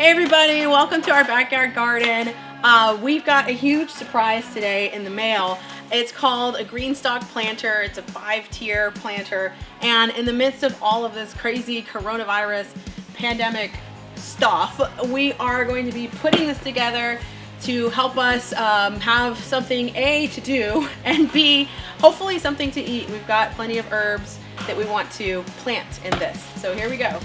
Hey everybody, welcome to our backyard garden. We've got a huge surprise today in the mail. It's called a Greenstalk planter. It's a 5-tier planter, and in the midst of all of this crazy coronavirus pandemic stuff, we are going to be putting this together to help us have something A, to do, and B, hopefully something to eat. We've got plenty of herbs that we want to plant in this. So here we go.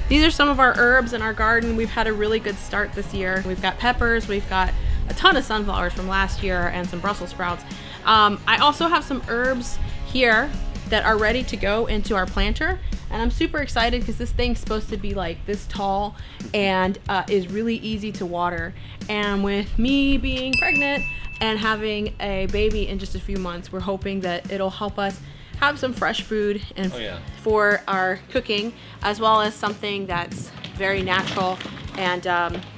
These are some of our herbs in our garden. We've had a really good start this year. We've got peppers, we've got a ton of sunflowers from last year, and some Brussels sprouts. I also have some herbs here that are ready to go into our planter, and I'm super excited because this thing's supposed to be like this tall and is really easy to water. And with me being pregnant and having a baby in just a few months, we're hoping that it'll help us have some fresh food and for our cooking, as well as something that's very natural and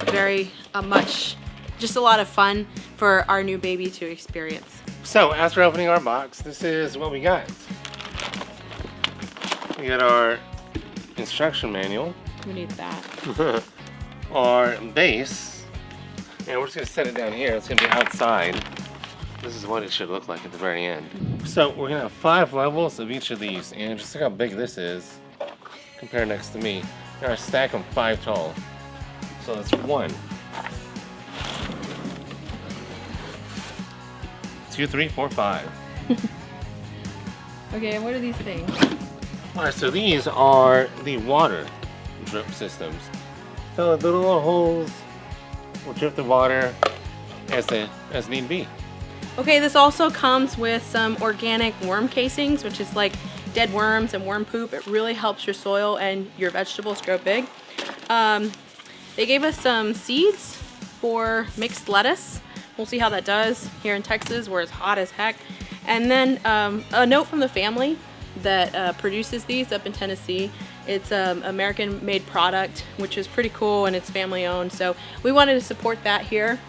very much just a lot of fun for our new baby to experience. So after opening our box, this is what we got. We got our instruction manual. We need that. Our base, and we're just gonna set it down here. It's gonna be outside. This is what it should look like at the very end. So we're gonna have 5 levels of each of these, and just look how big this is compared next to me. We're gonna stack them 5 tall. So that's 1, 2, 3, 4, 5. Okay, and what are these things? Alright, so these are the water drip systems. So the little holes will drip the water as need be. Okay, this also comes with some organic worm casings, which is like dead worms and worm poop. It really helps your soil and your vegetables grow big. They gave us some seeds for mixed lettuce. We'll see how that does here in Texas, where it's hot as heck. And then a note from the family that produces these up in Tennessee. It's an American-made product, which is pretty cool, and it's family-owned. So we wanted to support that here.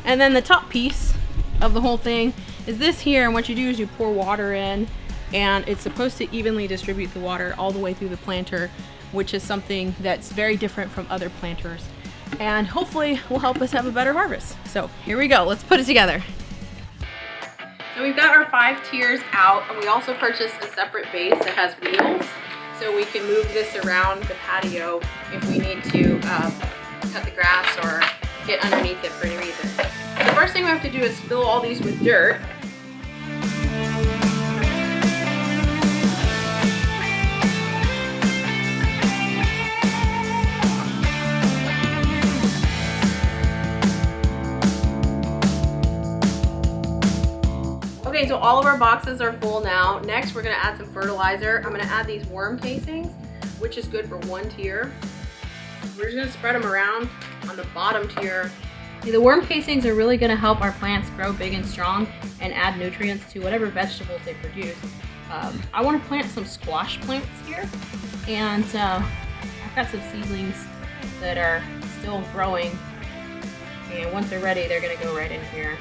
And then the top piece of the whole thing is this here, and what you do is you pour water in, and it's supposed to evenly distribute the water all the way through the planter, which is something that's very different from other planters, and hopefully will help us have a better harvest. So here we go, let's put it together. So we've got our 5 tiers out, and we also purchased a separate base that has wheels, so we can move this around the patio if we need to cut the grass or get underneath it for any reason. The first thing we have to do is fill all these with dirt. Okay, so all of our boxes are full now. Next, we're gonna add some fertilizer. I'm gonna add these worm casings, which is good for 1 tier. We're just gonna spread them around on the bottom tier. The worm casings are really gonna help our plants grow big and strong and add nutrients to whatever vegetables they produce. I wanna plant some squash plants here, and I've got some seedlings that are still growing, and once they're ready, they're gonna go right in here.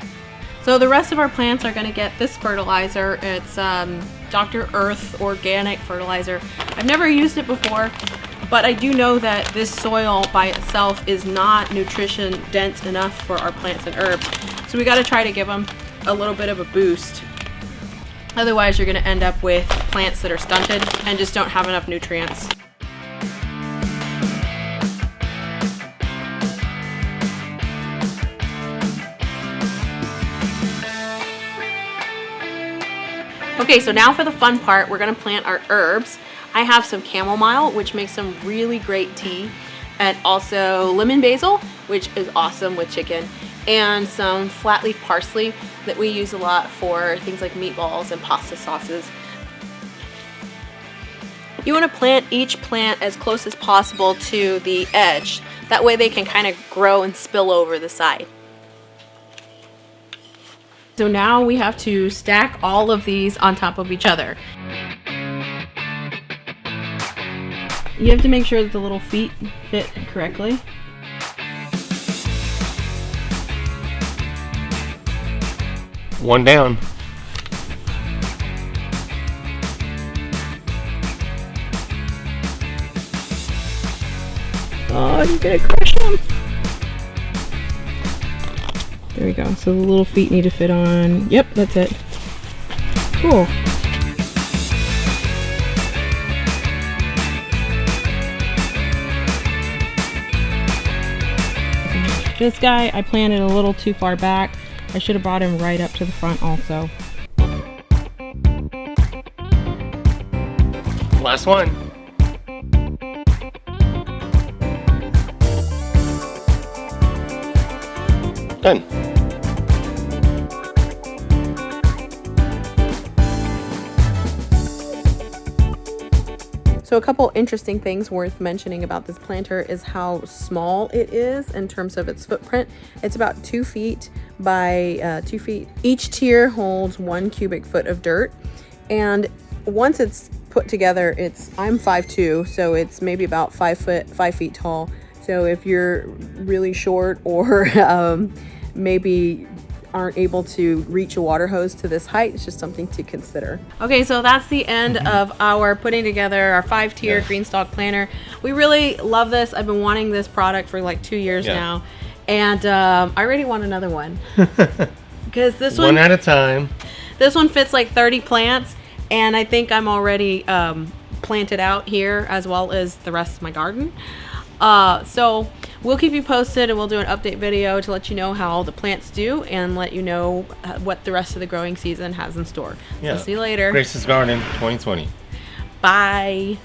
So the rest of our plants are gonna get this fertilizer. It's Dr. Earth organic fertilizer. I've never used it before, but I do know that this soil by itself is not nutrition dense enough for our plants and herbs. So we gotta try to give them a little bit of a boost. Otherwise, you're gonna end up with plants that are stunted and just don't have enough nutrients. Okay, so now for the fun part, we're gonna plant our herbs. I have some chamomile, which makes some really great tea, and also lemon basil, which is awesome with chicken, and some flat leaf parsley that we use a lot for things like meatballs and pasta sauces. You want to plant each plant as close as possible to the edge. That way they can kind of grow and spill over the side. So now we have to stack all of these on top of each other. You have to make sure that the little feet fit correctly. One down. Oh, you're gonna crush them. There we go. So the little feet need to fit on. Yep, that's it. Cool. This guy, I planted a little too far back. I should have brought him right up to the front also. Last one. Done. So a couple interesting things worth mentioning about this planter is how small it is in terms of its footprint. It's about 2 feet by 2 feet. Each tier holds 1 cubic foot of dirt, and once it's put together, I'm 5'2", so it's maybe about 5 feet tall. So if you're really short or maybe aren't able to reach a water hose to this height, it's just something to consider. Okay, so that's the end of our putting together our 5-tier Greenstalk planter. We really love this. I've been wanting this product for like 2 years now, and I already want another one because this one at a time. This one fits like 30 plants, and I think I'm already planted out here as well as the rest of my garden. So we'll keep you posted, and we'll do an update video to let you know how the plants do and let you know what the rest of the growing season has in store. So see you later. Grace's Garden 2020. Bye.